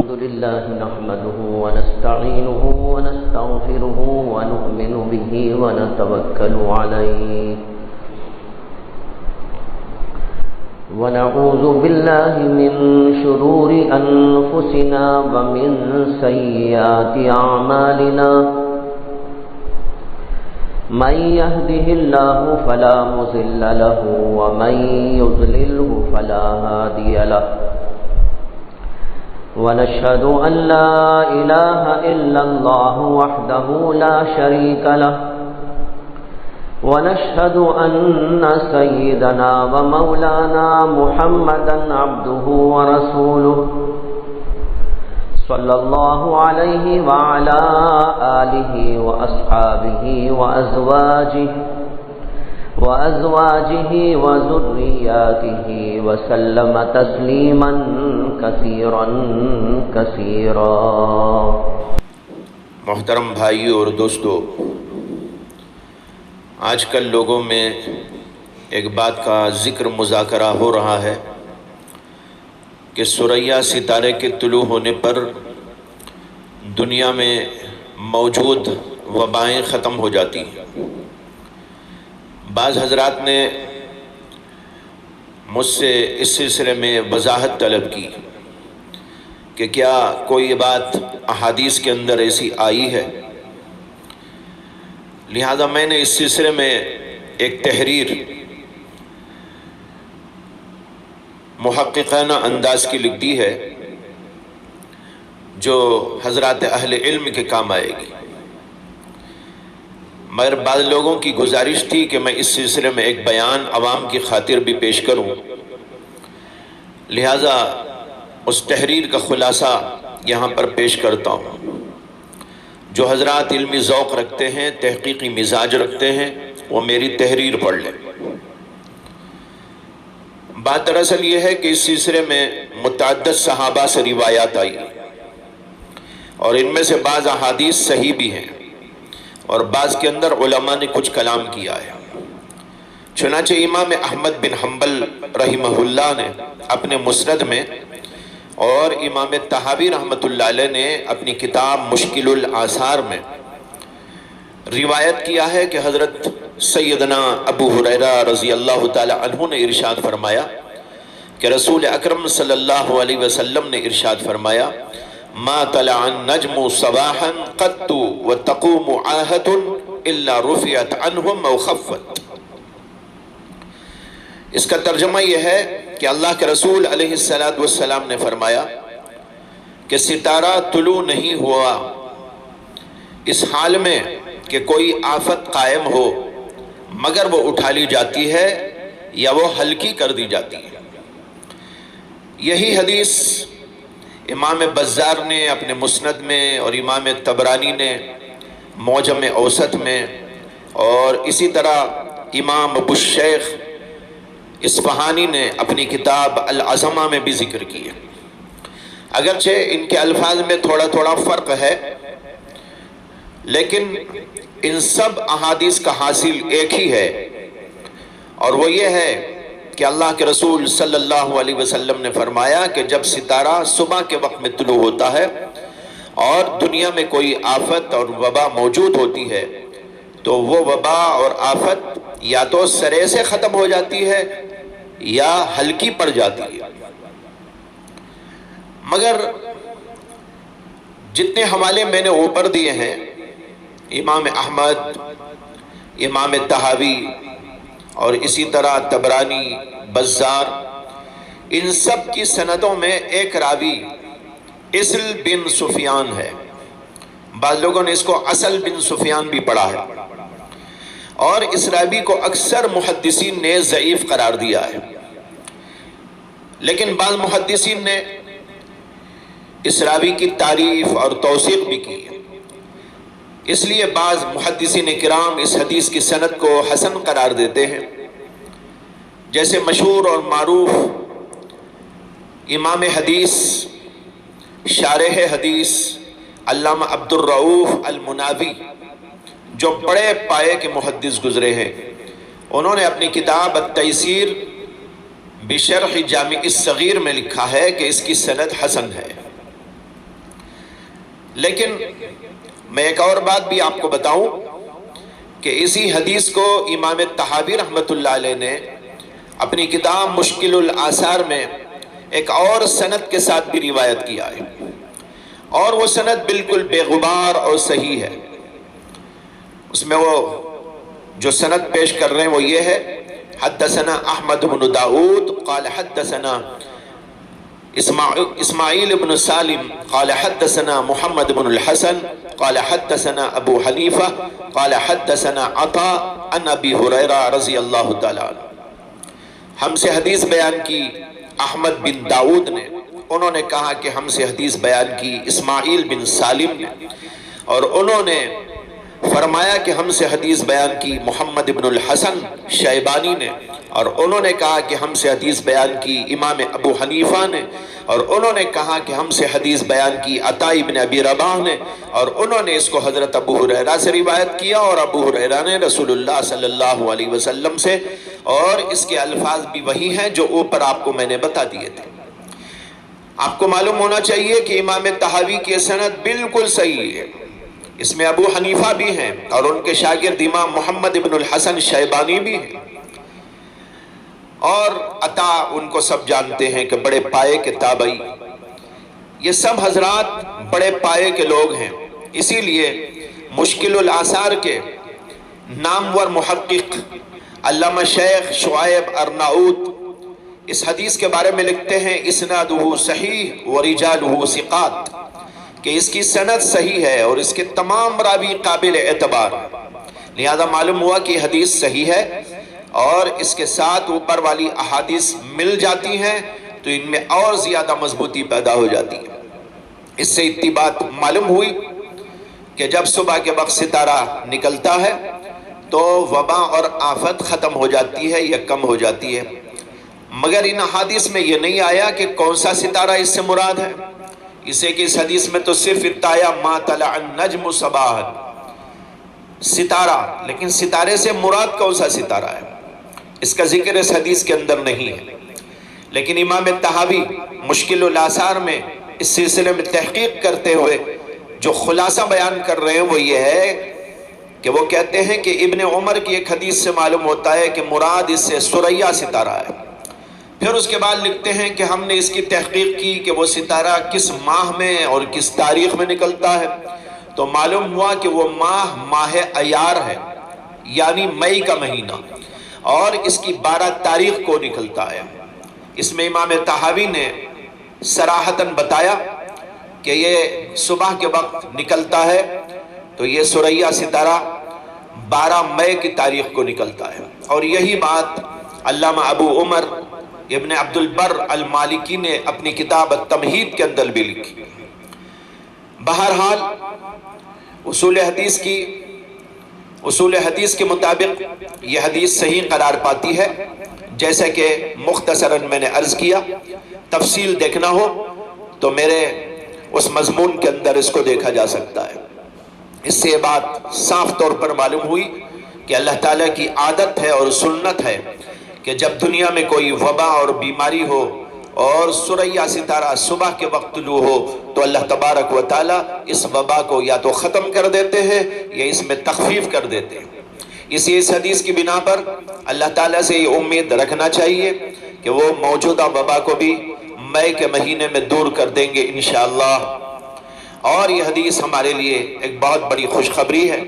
الحمد لله نحمده ونستعينه ونستغفره ونؤمن به ونتوكل عليه ونعوذ بالله من شرور أنفسنا ومن سيئات أعمالنا من يهده الله فلا مضل له ومن يضلله فلا هادي له ونشهد أن لا إله إلا الله وحده لا شريك له ونشهد أن سيدنا ومولانا محمدا عبده ورسوله صلى الله عليه وعلى آله وأصحابه وأزواجه وذرياته وسلم تسليما كثيرا كثيرا. محترم بھائیو اور دوستو، آج کل لوگوں میں ایک بات کا ذکر مذاکرہ ہو رہا ہے کہ ثریا ستارے کے طلوع ہونے پر دنیا میں موجود وبائیں ختم ہو جاتی ہیں. بعض حضرات نے مجھ سے اس سلسلے میں وضاحت طلب کی کہ کیا کوئی بات احادیث کے اندر ایسی آئی ہے. لہذا میں نے اس سلسلے میں ایک تحریر محققانہ انداز کی لکھ دی ہے جو حضرات اہل علم کے کام آئے گی. مگر بعض لوگوں کی گزارش تھی کہ میں اس سلسلے میں ایک بیان عوام کی خاطر بھی پیش کروں، لہذا اس تحریر کا خلاصہ یہاں پر پیش کرتا ہوں. جو حضرات علمی ذوق رکھتے ہیں، تحقیقی مزاج رکھتے ہیں، وہ میری تحریر پڑھ لیں. بات دراصل یہ ہے کہ اس سلسلے میں متعدد صحابہ سے روایات آئی اور ان میں سے بعض احادیث صحیح بھی ہیں اور بعض کے اندر علماء نے کچھ کلام کیا ہے. چنانچہ امام احمد بن حنبل رحمہ اللہ نے اپنے مسند میں اور امام طحاوی رحمۃ اللہ علیہ نے اپنی کتاب مشکل الآثار میں روایت کیا ہے کہ حضرت سیدنا ابو ہریرہ رضی اللہ تعالی عنہ نے ارشاد فرمایا کہ رسول اکرم صلی اللہ علیہ وسلم نے ارشاد فرمایا ما طلع النجم صباحا قط وتقوم عاهة الا رفعت عنهم او خفت. اس کا ترجمہ یہ ہے کہ اللہ کے رسول علیہ السلام نے فرمایا کہ ستارہ طلوع نہیں ہوا اس حال میں کہ کوئی آفت قائم ہو مگر وہ اٹھا لی جاتی ہے یا وہ ہلکی کر دی جاتی ہے. یہی حدیث امام بزار نے اپنے مسند میں اور امام طبرانی نے معجم اوسط میں اور اسی طرح امام ابو الشیخ اصفہانی نے اپنی کتاب العظمہ میں بھی ذکر کیا. اگرچہ ان کے الفاظ میں تھوڑا تھوڑا فرق ہے لیکن ان سب احادیث کا حاصل ایک ہی ہے اور وہ یہ ہے کہ اللہ کے رسول صلی اللہ علیہ وسلم نے فرمایا کہ جب ستارہ صبح کے وقت میں طلوع ہوتا ہے اور دنیا میں کوئی آفت اور وبا موجود ہوتی ہے تو وہ وبا اور آفت یا تو سرے سے ختم ہو جاتی ہے یا ہلکی پڑ جاتی ہے. مگر جتنے حوالے میں نے اوپر دیے ہیں امام احمد، امام طحاوی اور اسی طرح طبرانی، بزار، ان سب کی سندوں میں ایک راوی اصل بن سفیان ہے. بعض لوگوں نے اس کو اصل بن سفیان بھی پڑھا ہے اور اس راوی کو اکثر محدثین نے ضعیف قرار دیا ہے. لیکن بعض محدثین نے اس راوی کی تعریف اور توثیق بھی کی ہے. اس لیے بعض محدثین کرام اس حدیث کی سند کو حسن قرار دیتے ہیں. جیسے مشہور اور معروف امام حدیث، شارح حدیث علامہ عبد الرؤوف المناوی جو بڑے پائے کے محدث گزرے ہیں، انہوں نے اپنی کتاب التیسیر بشرح جامع الصغیر میں لکھا ہے کہ اس کی سند حسن ہے. لیکن میں ایک اور بات بھی آپ کو بتاؤں کہ اسی حدیث کو امام طحاوی رحمۃ اللہ علیہ نے اپنی کتاب مشکل الآثار میں ایک اور سند کے ساتھ بھی روایت کیا ہے، اور وہ سند بالکل بے غبار اور صحیح ہے۔ اس میں وہ جو سند پیش کر رہے ہیں وہ یہ ہے: حدثنا احمد بن داؤد قال حدثنا اسماعیل بن سالم قال حدثنا محمد بن الحسن قال حدثنا ابو حنیفہ قال حدثنا عطاء عن ابی ہریرہ رضی اللہ تعالی عنہ۔ ہم سے حدیث بیان کی احمد بن داؤد نے، انہوں نے کہا کہ ہم سے حدیث بیان کی اسماعیل بن سالم نے، اور انہوں نے فرمایا کہ ہم سے حدیث بیان کی محمد بن الحسن شیبانی نے، اور انہوں نے کہا کہ ہم سے حدیث بیان کی امام ابو حنیفہ نے، اور انہوں نے کہا کہ ہم سے حدیث بیان کی عطاء بن ابی رباح نے، اور انہوں نے اس کو حضرت ابو ہریرہ سے روایت کیا، اور ابو ہریرہ نے رسول اللہ صلی اللہ علیہ وسلم سے، اور اس کے الفاظ بھی وہی ہیں جو اوپر آپ کو میں نے بتا دیے تھے۔ آپ کو معلوم ہونا چاہیے کہ امام طحاوی کی سند بالکل صحیح ہے، اس میں ابو حنیفہ بھی ہیں اور ان کے شاگرد امام محمد بن الحسن شیبانی بھی ہیں، اور عطا ان کو سب جانتے ہیں کہ بڑے پائے کے تابعی، یہ سب حضرات بڑے پائے کے لوگ ہیں۔ اسی لیے مشکل الآثار کے نامور محقق علامہ شیخ شعیب ارناؤت اس حدیث کے بارے میں لکھتے ہیں: اسنادہ صحیح ورجالہ ثقات، کہ اس کی سند صحیح ہے اور اس کے تمام راوی قابل اعتبار، لہذا معلوم ہوا کہ حدیث صحیح ہے، اور اس کے ساتھ اوپر والی احادیث مل جاتی ہیں تو ان میں اور زیادہ مضبوطی پیدا ہو جاتی ہے۔ اس سے اتنی بات معلوم ہوئی کہ جب صبح کے وقت ستارہ نکلتا ہے تو وبا اور آفت ختم ہو جاتی ہے یا کم ہو جاتی ہے، مگر ان احادیث میں یہ نہیں آیا کہ کون سا ستارہ اس سے مراد ہے۔ اسے کہ اس حدیث میں تو صرف اتایا ما طلع النجم صباحا، ستارہ، لیکن ستارے سے مراد کون سا ستارہ ہے اس کا ذکر اس حدیث کے اندر نہیں ہے۔ لیکن امام طحاوی مشکل الآثار میں اس سلسلے میں تحقیق کرتے ہوئے جو خلاصہ بیان کر رہے ہیں وہ یہ ہے کہ وہ کہتے ہیں کہ ابن عمر کی ایک حدیث سے معلوم ہوتا ہے کہ مراد اس سے ثریا ستارہ ہے۔ پھر اس کے بعد لکھتے ہیں کہ ہم نے اس کی تحقیق کی کہ وہ ستارہ کس ماہ میں اور کس تاریخ میں نکلتا ہے، تو معلوم ہوا کہ وہ ماہ ایار ہے، یعنی مئی کا مہینہ، اور اس کی 12 تاریخ کو نکلتا ہے۔ اس میں امام طحاوی نے صراحتاً بتایا کہ یہ صبح کے وقت نکلتا ہے تو یہ ثریا ستارہ 12 مئی کی تاریخ کو نکلتا ہے، اور یہی بات علامہ ابو عمر ابن عبد البر المالکی نے اپنی کتاب التمہید کے اندر بھی لکھی۔ بہرحال اصول حدیث کے مطابق یہ حدیث صحیح قرار پاتی ہے، جیسے کہ مختصراً میں نے عرض کیا۔ تفصیل دیکھنا ہو تو میرے اس مضمون کے اندر اس کو دیکھا جا سکتا ہے۔ اس سے یہ بات صاف طور پر معلوم ہوئی کہ اللہ تعالیٰ کی عادت ہے اور سنت ہے کہ جب دنیا میں کوئی وبا اور بیماری ہو اور ثریا ستارہ صبح کے وقت طلوع ہو تو اللہ تبارک و تعالیٰ اس وبا کو یا تو ختم کر دیتے ہیں یا اس میں تخفیف کر دیتے ہیں۔ اس حدیث کی بنا پر اللہ تعالیٰ سے یہ امید رکھنا چاہیے کہ وہ موجودہ وبا کو بھی مئی کے مہینے میں دور کر دیں گے انشاءاللہ۔ اور یہ حدیث ہمارے لیے ایک بہت بڑی خوشخبری ہے۔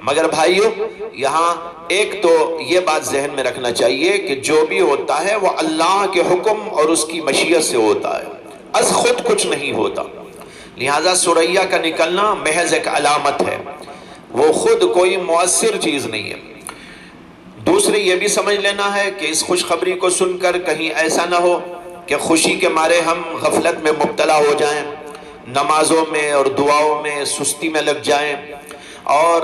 مگر بھائیو، یہاں ایک تو یہ بات ذہن میں رکھنا چاہیے کہ جو بھی ہوتا ہے وہ اللہ کے حکم اور اس کی مشیت سے ہوتا ہے، از خود کچھ نہیں ہوتا۔ لہٰذا ثریا کا نکلنا محض ایک علامت ہے، وہ خود کوئی مؤثر چیز نہیں ہے۔ دوسری یہ بھی سمجھ لینا ہے کہ اس خوشخبری کو سن کر کہیں ایسا نہ ہو کہ خوشی کے مارے ہم غفلت میں مبتلا ہو جائیں، نمازوں میں اور دعاؤں میں سستی میں لگ جائیں، اور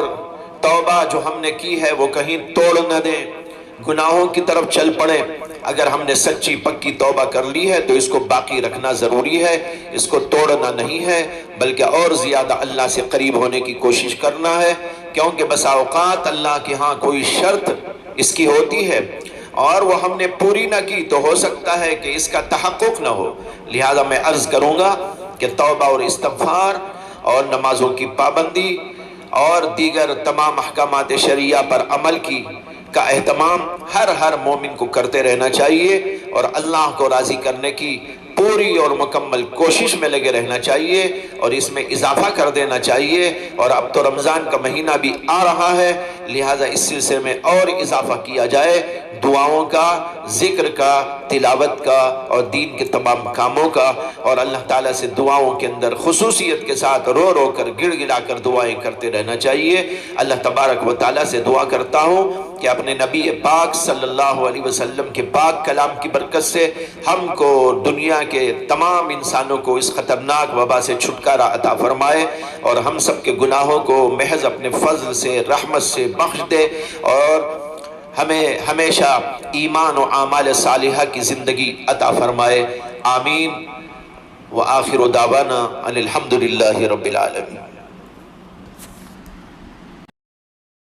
توبہ جو ہم نے کی ہے وہ کہیں توڑ نہ دیں، گناہوں کی طرف چل پڑیں۔ اگر ہم نے سچی پکی توبہ کر لی ہے تو اس کو باقی رکھنا ضروری ہے، اس کو توڑنا نہیں ہے، بلکہ اور زیادہ اللہ سے قریب ہونے کی کوشش کرنا ہے، کیونکہ بسا اوقات اللہ کے ہاں کوئی شرط اس کی ہوتی ہے اور وہ ہم نے پوری نہ کی تو ہو سکتا ہے کہ اس کا تحقق نہ ہو۔ لہذا میں عرض کروں گا کہ توبہ اور استغفار اور نمازوں کی پابندی اور دیگر تمام احکامات شریعہ پر عمل کا اہتمام ہر مومن کو کرتے رہنا چاہیے، اور اللہ کو راضی کرنے کی پوری اور مکمل کوشش میں لگے رہنا چاہیے، اور اس میں اضافہ کر دینا چاہیے۔ اور اب تو رمضان کا مہینہ بھی آ رہا ہے، لہٰذا اس سلسلے میں اور اضافہ کیا جائے، دعاؤں کا، ذکر کا، تلاوت کا اور دین کے تمام کاموں کا، اور اللہ تعالیٰ سے دعاؤں کے اندر خصوصیت کے ساتھ رو رو کر گڑ گڑا کر دعائیں کرتے رہنا چاہیے۔ اللہ تبارک و تعالیٰ سے دعا کرتا ہوں کہ اپنے نبی پاک صلی اللہ علیہ وسلم کے پاک کلام کی برکت سے ہم کو، دنیا کے تمام انسانوں کو اس خطرناک وبا سے چھٹکارا عطا فرمائے، اور ہم سب کے گناہوں کو محض اپنے فضل سے، رحمت سے بخش دے، اور ہمیں ہمیشہ ایمان و اعمال صالحہ کی زندگی عطا فرمائے۔ آمین۔ وآخر دعوانا ان الحمدللہ رب العالمین۔